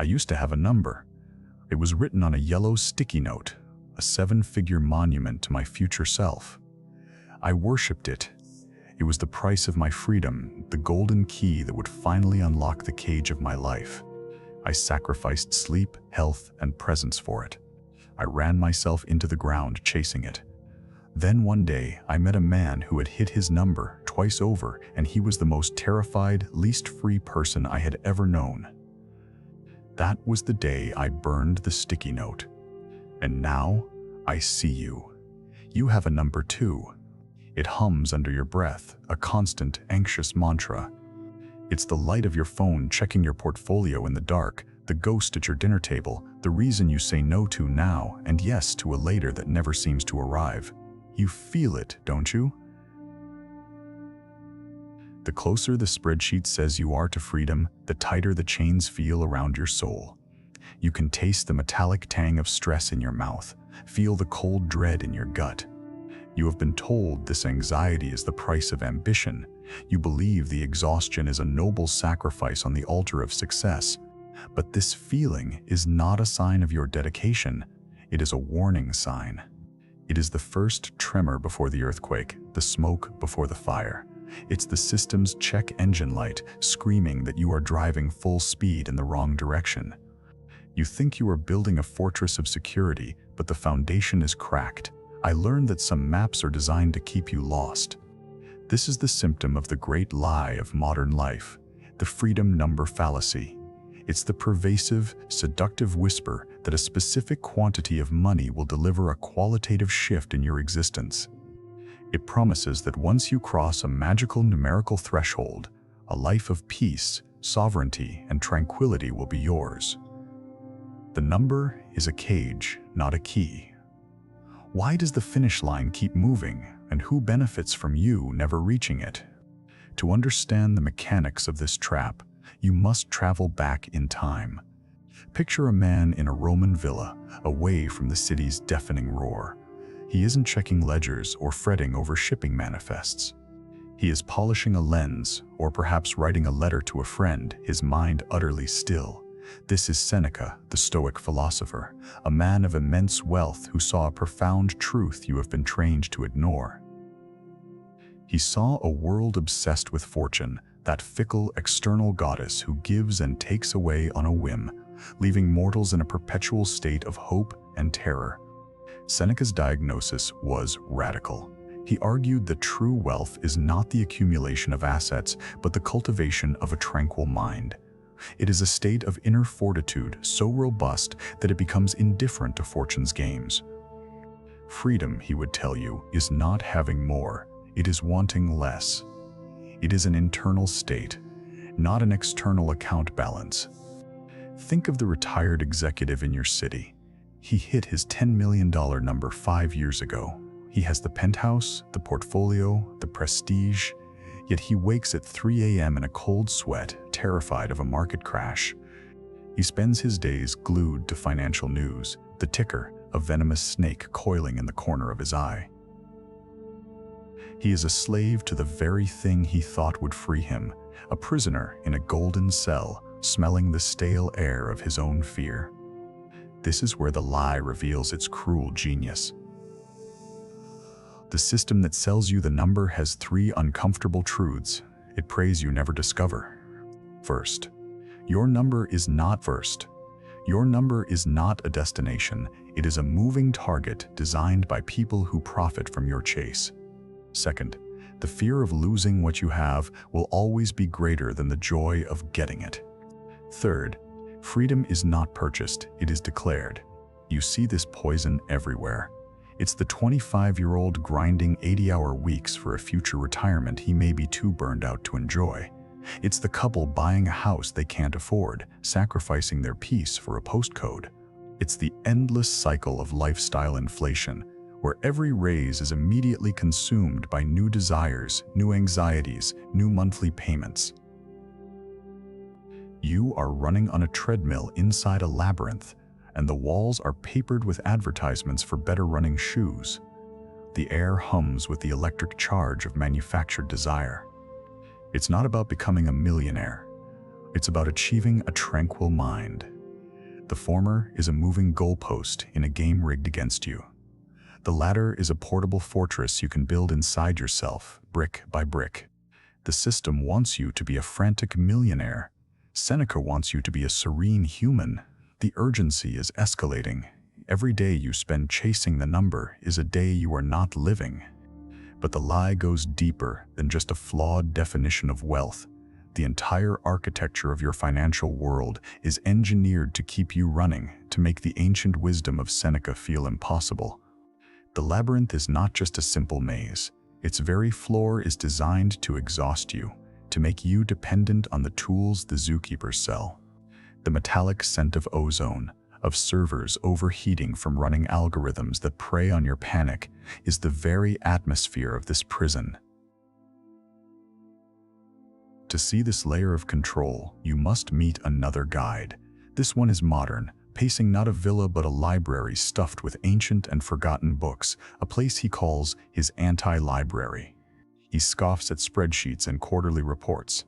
I used to have a number. It was written on a yellow sticky note, a 7-figure monument to my future self. I worshipped it. It was the price of my freedom, the golden key that would finally unlock the cage of my life. I sacrificed sleep, health, and presence for it. I ran myself into the ground chasing it. Then one day, I met a man who had hit his number twice over, and he was the most terrified, least free person I had ever known. That was the day I burned the sticky note. And now, I see you. You have a number too. It hums under your breath, a constant, anxious mantra. It's the light of your phone checking your portfolio in the dark, the ghost at your dinner table, the reason you say no to now and yes to a later that never seems to arrive. You feel it, don't you? The closer the spreadsheet says you are to freedom, the tighter the chains feel around your soul. You can taste the metallic tang of stress in your mouth, feel the cold dread in your gut. You have been told this anxiety is the price of ambition. You believe the exhaustion is a noble sacrifice on the altar of success. But this feeling is not a sign of your dedication. It is a warning sign. It is the first tremor before the earthquake, the smoke before the fire. It's the system's check engine light screaming that you are driving full speed in the wrong direction. You think you are building a fortress of security, but the foundation is cracked. I learned that some maps are designed to keep you lost. This is the symptom of the great lie of modern life, the freedom number fallacy. It's the pervasive, seductive whisper that a specific quantity of money will deliver a qualitative shift in your existence. It promises that once you cross a magical numerical threshold, a life of peace, sovereignty, and tranquility will be yours. The number is a cage, not a key. Why does the finish line keep moving, and who benefits from you never reaching it? To understand the mechanics of this trap, you must travel back in time. Picture a man in a Roman villa, away from the city's deafening roar. He isn't checking ledgers or fretting over shipping manifests. He is polishing a lens, or perhaps writing a letter to a friend, his mind utterly still. This is Seneca, the Stoic philosopher, a man of immense wealth who saw a profound truth you have been trained to ignore. He saw a world obsessed with fortune, that fickle external goddess who gives and takes away on a whim, leaving mortals in a perpetual state of hope and terror. Seneca's diagnosis was radical. He argued that true wealth is not the accumulation of assets, but the cultivation of a tranquil mind. It is a state of inner fortitude so robust that it becomes indifferent to fortune's games. Freedom, he would tell you, is not having more, it is wanting less. It is an internal state, not an external account balance. Think of the retired executive in your city. He hit his $10 million number 5 years ago. He has the penthouse, the portfolio, the prestige, yet he wakes at 3 a.m. in a cold sweat, terrified of a market crash. He spends his days glued to financial news, the ticker, a venomous snake coiling in the corner of his eye. He is a slave to the very thing he thought would free him, a prisoner in a golden cell, smelling the stale air of his own fear. This is where the lie reveals its cruel genius. The system that sells you the number has 3 uncomfortable truths it prays you never discover. First, your number is not first. Your number is not a destination, it is a moving target designed by people who profit from your chase. Second, the fear of losing what you have will always be greater than the joy of getting it. Third, freedom is not purchased, it is declared. You see this poison everywhere. It's the 25-year-old grinding 80-hour weeks for a future retirement he may be too burned out to enjoy. It's the couple buying a house they can't afford, sacrificing their peace for a postcode. It's the endless cycle of lifestyle inflation, where every raise is immediately consumed by new desires, new anxieties, new monthly payments. You are running on a treadmill inside a labyrinth, and the walls are papered with advertisements for better running shoes. The air hums with the electric charge of manufactured desire. It's not about becoming a millionaire. It's about achieving a tranquil mind. The former is a moving goalpost in a game rigged against you. The latter is a portable fortress you can build inside yourself, brick by brick. The system wants you to be a frantic millionaire. Seneca wants you to be a serene human. The urgency is escalating. Every day you spend chasing the number is a day you are not living. But the lie goes deeper than just a flawed definition of wealth. The entire architecture of your financial world is engineered to keep you running, to make the ancient wisdom of Seneca feel impossible. The labyrinth is not just a simple maze. Its very floor is designed to exhaust you, to make you dependent on the tools the zookeepers sell. The metallic scent of ozone, of servers overheating from running algorithms that prey on your panic, is the very atmosphere of this prison. To see this layer of control, you must meet another guide. This one is modern, pacing not a villa but a library stuffed with ancient and forgotten books, a place he calls his anti-library. He scoffs at spreadsheets and quarterly reports.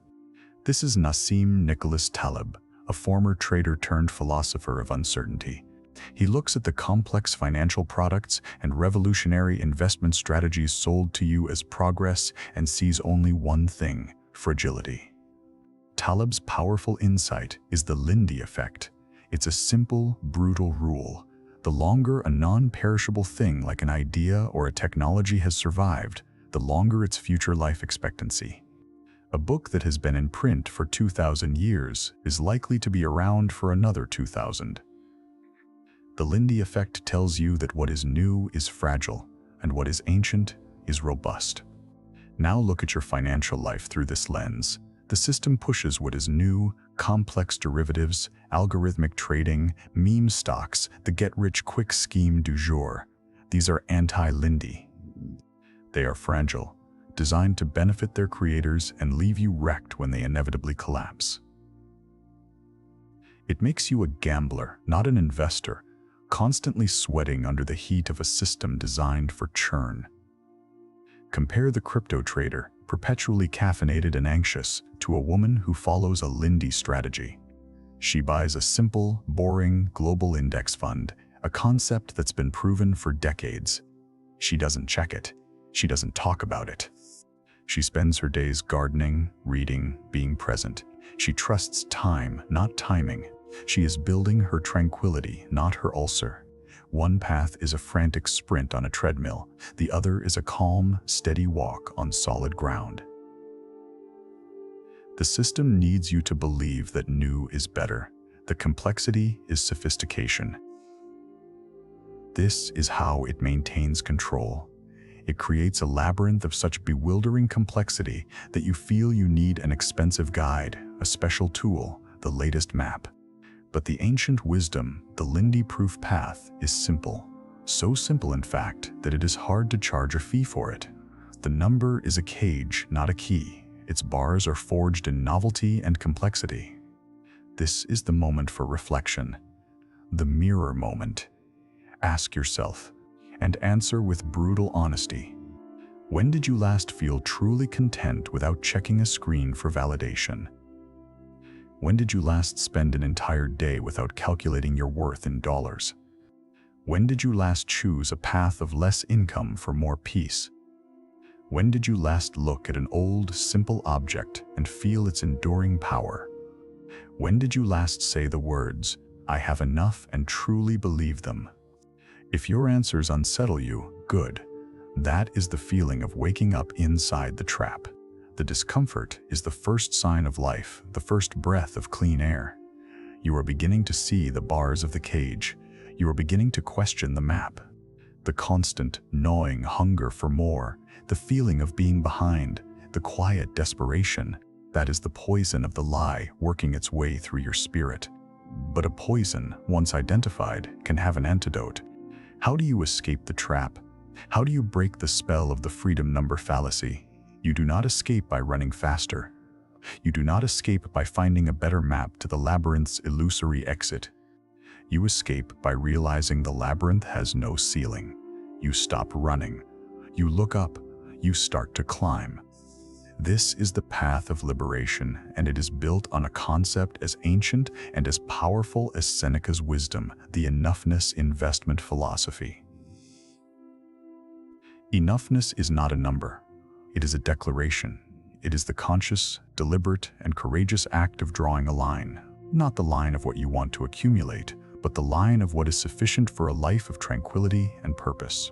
This is Nassim Nicholas Taleb, a former trader turned philosopher of uncertainty. He looks at the complex financial products and revolutionary investment strategies sold to you as progress and sees only one thing: fragility. Taleb's powerful insight is the Lindy effect. It's a simple, brutal rule. The longer a non-perishable thing like an idea or a technology has survived, the longer its future life expectancy. A book that has been in print for 2,000 years is likely to be around for another 2,000. The Lindy effect tells you that what is new is fragile, and what is ancient is robust. Now look at your financial life through this lens. The system pushes what is new: complex derivatives, algorithmic trading, meme stocks, the get-rich-quick scheme du jour. These are anti-Lindy. They are fragile, designed to benefit their creators and leave you wrecked when they inevitably collapse. It makes you a gambler, not an investor, constantly sweating under the heat of a system designed for churn. Compare the crypto trader, perpetually caffeinated and anxious, to a woman who follows a Lindy strategy. She buys a simple, boring global index fund, a concept that's been proven for decades. She doesn't check it. She doesn't talk about it. She spends her days gardening, reading, being present. She trusts time, not timing. She is building her tranquility, not her ulcer. One path is a frantic sprint on a treadmill. The other is a calm, steady walk on solid ground. The system needs you to believe that new is better. The complexity is sophistication. This is how it maintains control. It creates a labyrinth of such bewildering complexity that you feel you need an expensive guide, a special tool, the latest map. But the ancient wisdom, the Lindy-proof path, is simple. So simple, in fact, that it is hard to charge a fee for it. The number is a cage, not a key. Its bars are forged in novelty and complexity. This is the moment for reflection, the mirror moment. Ask yourself, and answer with brutal honesty. When did you last feel truly content without checking a screen for validation? When did you last spend an entire day without calculating your worth in dollars? When did you last choose a path of less income for more peace? When did you last look at an old, simple object and feel its enduring power? When did you last say the words, "I have enough," and truly believe them? If your answers unsettle you, good. That is the feeling of waking up inside the trap. The discomfort is the first sign of life, the first breath of clean air. You are beginning to see the bars of the cage. You are beginning to question the map. The constant, gnawing hunger for more, the feeling of being behind, the quiet desperation, that is the poison of the lie working its way through your spirit. But a poison, once identified, can have an antidote. How do you escape the trap? How do you break the spell of the freedom number fallacy? You do not escape by running faster. You do not escape by finding a better map to the labyrinth's illusory exit. You escape by realizing the labyrinth has no ceiling. You stop running. You look up. You start to climb. This is the path of liberation, and it is built on a concept as ancient and as powerful as Seneca's wisdom, the enoughness investment philosophy. Enoughness is not a number. It is a declaration. It is the conscious, deliberate, and courageous act of drawing a line, not the line of what you want to accumulate, but the line of what is sufficient for a life of tranquility and purpose.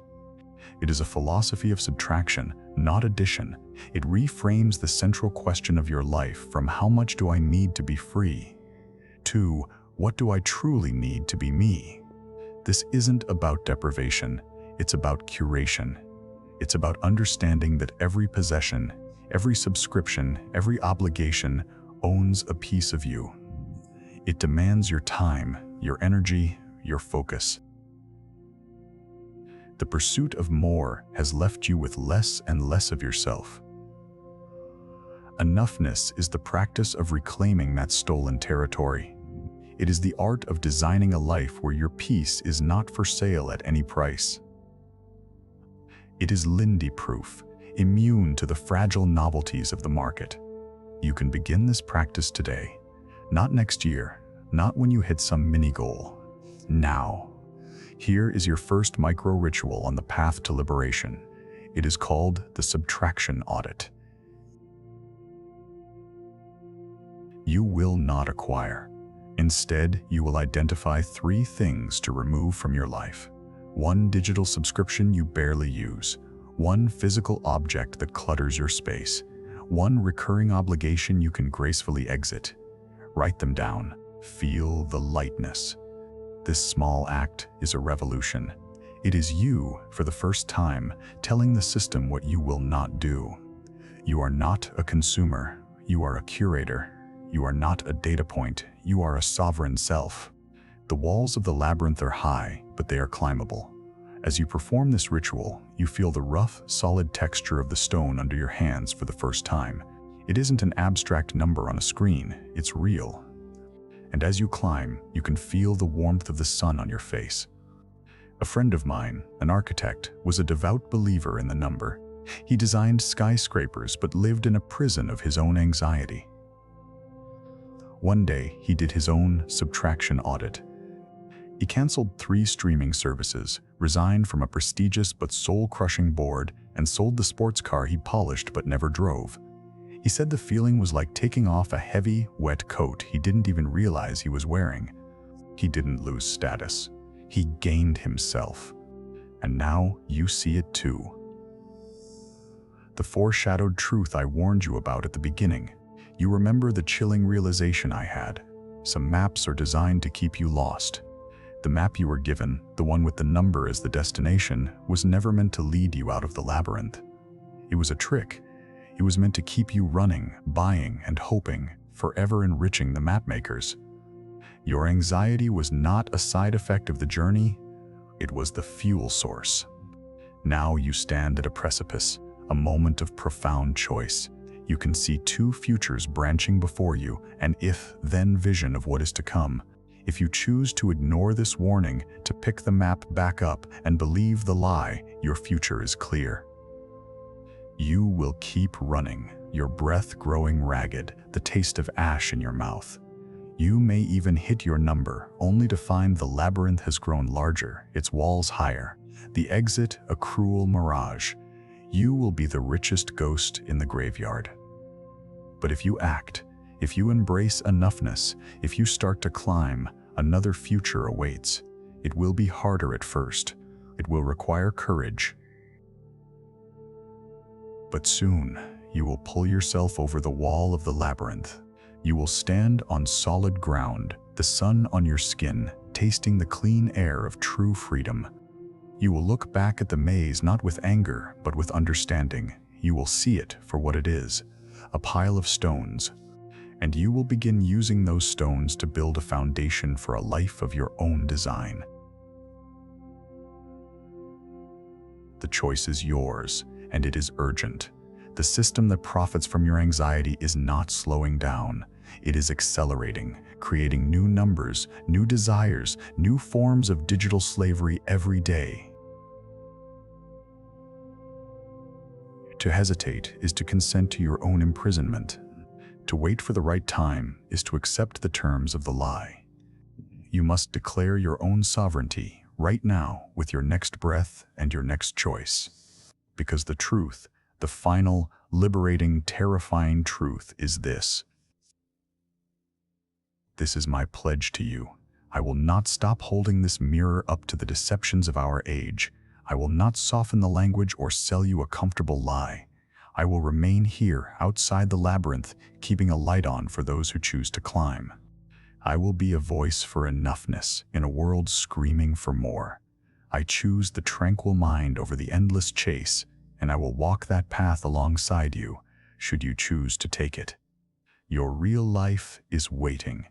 It is a philosophy of subtraction, not addition. It reframes the central question of your life from how much do I need to be free to what do I truly need to be me. This isn't about deprivation, it's about curation. It's about understanding that every possession, every subscription, every obligation owns a piece of you. It demands your time, your energy, your focus. The pursuit of more has left you with less and less of yourself. Enoughness is the practice of reclaiming that stolen territory. It is the art of designing a life where your peace is not for sale at any price. It is Lindy-proof, immune to the fragile novelties of the market. You can begin this practice today, not next year, not when you hit some mini goal. Now. Here is your first micro-ritual on the path to liberation. It is called the subtraction audit. You will not acquire. Instead, you will identify 3 things to remove from your life. 1 digital subscription you barely use. 1 physical object that clutters your space. 1 recurring obligation you can gracefully exit. Write them down. Feel the lightness. This small act is a revolution. It is you, for the first time, telling the system what you will not do. You are not a consumer. You are a curator. You are not a data point. You are a sovereign self. The walls of the labyrinth are high, but they are climbable. As you perform this ritual, you feel the rough, solid texture of the stone under your hands for the first time. It isn't an abstract number on a screen, it's real. And as you climb, you can feel the warmth of the sun on your face. A friend of mine, an architect, was a devout believer in the number. He designed skyscrapers but lived in a prison of his own anxiety. One day, he did his own subtraction audit. He canceled 3 streaming services, resigned from a prestigious but soul-crushing board, and sold the sports car he polished but never drove. He said the feeling was like taking off a heavy, wet coat he didn't even realize he was wearing. He didn't lose status. He gained himself. And now you see it too. The foreshadowed truth I warned you about at the beginning. You remember the chilling realization I had. Some maps are designed to keep you lost. The map you were given, the one with the number as the destination, was never meant to lead you out of the labyrinth. It was a trick. It was meant to keep you running, buying, and hoping, forever enriching the mapmakers. Your anxiety was not a side effect of the journey, it was the fuel source. Now you stand at a precipice, a moment of profound choice. You can see 2 futures branching before you, an if-then vision of what is to come. If you choose to ignore this warning, to pick the map back up and believe the lie, your future is clear. You will keep running, your breath growing ragged, the taste of ash in your mouth. You may even hit your number, only to find the labyrinth has grown larger, its walls higher, the exit a cruel mirage. You will be the richest ghost in the graveyard. But if you act, if you embrace enoughness, if you start to climb, another future awaits. It will be harder at first. It will require courage. But soon, you will pull yourself over the wall of the labyrinth. You will stand on solid ground, the sun on your skin, tasting the clean air of true freedom. You will look back at the maze not with anger, but with understanding. You will see it for what it is, a pile of stones. And you will begin using those stones to build a foundation for a life of your own design. The choice is yours, and it is urgent. The system that profits from your anxiety is not slowing down. It is accelerating, creating new numbers, new desires, new forms of digital slavery every day. To hesitate is to consent to your own imprisonment. To wait for the right time is to accept the terms of the lie. You must declare your own sovereignty right now with your next breath and your next choice. Because the truth, the final, liberating, terrifying truth is this. This is my pledge to you. I will not stop holding this mirror up to the deceptions of our age. I will not soften the language or sell you a comfortable lie. I will remain here, outside the labyrinth, keeping a light on for those who choose to climb. I will be a voice for enoughness in a world screaming for more. I choose the tranquil mind over the endless chase, and I will walk that path alongside you, should you choose to take it. Your real life is waiting,